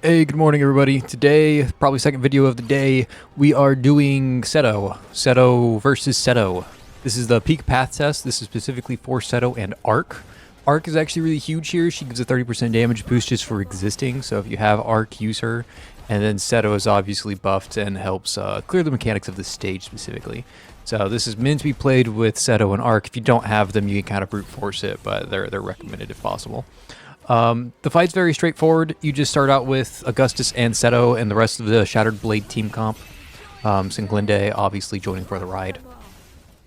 Hey, good morning everybody. Today, probably second video of the day, we are doing Ceto. Ceto versus Ceto. This is the peak path test. This is specifically for Ceto and Arc. Arc is actually really huge here. She gives a 30% damage boost just for existing, so if you have Arc, use her. And then Ceto is obviously buffed and helps clear the mechanics of the stage specifically. So this is meant to be played with Ceto and Arc. If you don't have them, you can kind of brute force it, but they're recommended if possible. The fight's very straightforward. You just start out with Augustus and Ceto and the rest of the Shattered Blade team comp. Singlinde obviously joining for the ride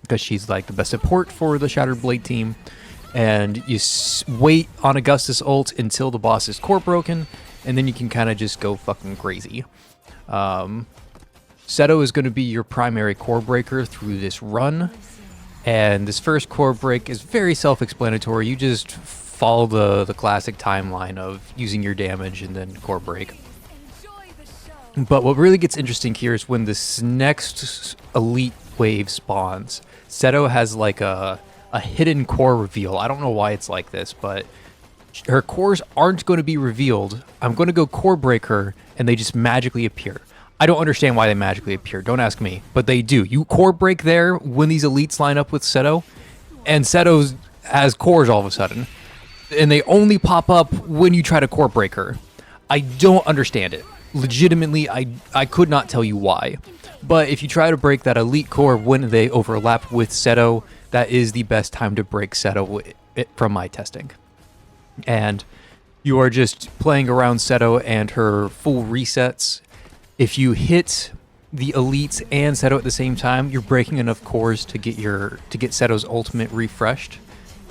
because she's like the best support for the Shattered Blade team. And you wait on Augustus ult until the boss is core broken, and then you can kind of just go fucking crazy. Ceto is going to be your primary core breaker through this run, and this first core break is very self-explanatory. You just follow the classic timeline of using your damage and then core break. But what really gets interesting here is when this next elite wave spawns. Ceto has like a hidden core reveal. I don't know why it's like this, but her cores aren't going to be revealed. I'm going to go core break her, and they just magically appear. I don't understand why they magically appear. Don't ask me, but they do. You core break there when these elites line up with Ceto, and Ceto has cores all of a sudden. And they only pop up when you try to core break her. I don't understand it. Legitimately, I could not tell you why. But if you try to break that elite core when they overlap with Ceto, that is the best time to break Ceto from my testing. And you are just playing around Ceto and her full resets. If you hit the elites and Ceto at the same time, you're breaking enough cores to get Ceto's ultimate refreshed.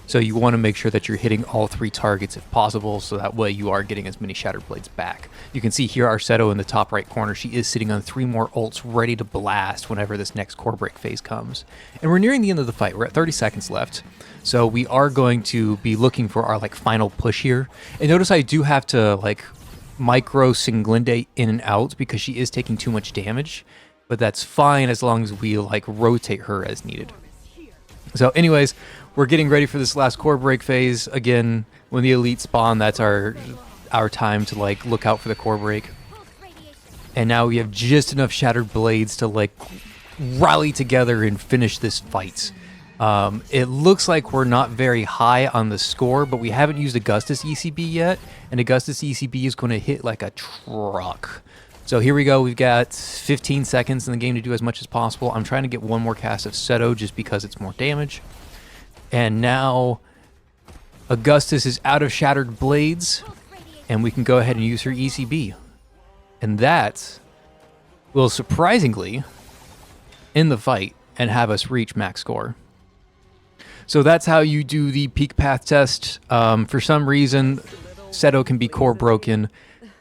So you want to make sure that you're hitting all three targets if possible, so that way you are getting as many Shattered Blades back. You can see here our Ceto in the top right corner. She is sitting on 3 more ults ready to blast whenever this next core break phase comes. And we're nearing the end of the fight. We're at 30 seconds left. So we are going to be looking for our final push here. And notice I do have to micro Singlinde in and out because she is taking too much damage. But that's fine as long as we rotate her as needed. So anyways, we're getting ready for this last core break phase. Again, when the elite spawn, that's our time to look out for the core break. And now we have just enough Shattered Blades to rally together and finish this fight. It looks like we're not very high on the score, but we haven't used Augustus ECB yet, and Augustus ECB is going to hit like a truck. So here we go. We've got 15 seconds in the game to do as much as possible. I'm trying to get one more cast of Ceto just because it's more damage. And now Augustus is out of Shattered Blades, and we can go ahead and use her ECB. And that will surprisingly end the fight and have us reach max score. So that's how you do the peak path test. For some reason, Ceto can be core broken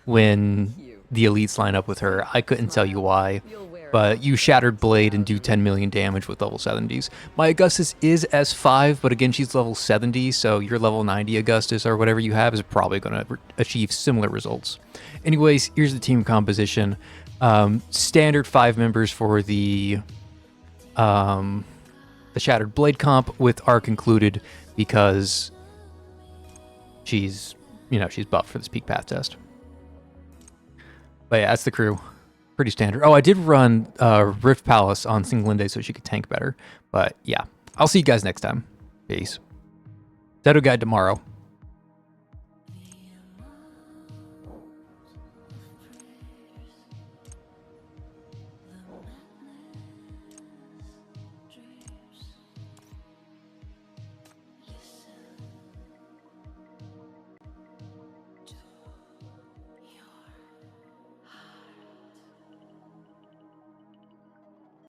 when the elites line up with her. I couldn't tell you why, but you Shattered Blade and do 10 million damage with level 70s. My Augustus is S5, but again, she's level 70, so your level 90 Augustus or whatever you have is probably going to achieve similar results. Anyways, here's the team composition. Standard 5 members for the Shattered Blade comp, with Arc included because she's buffed for this peak path test. But yeah, that's the crew. Pretty standard. Oh, I did run Rift Palace on Singlinde so she could tank better. But yeah, I'll see you guys next time. Peace. Ceto guide tomorrow.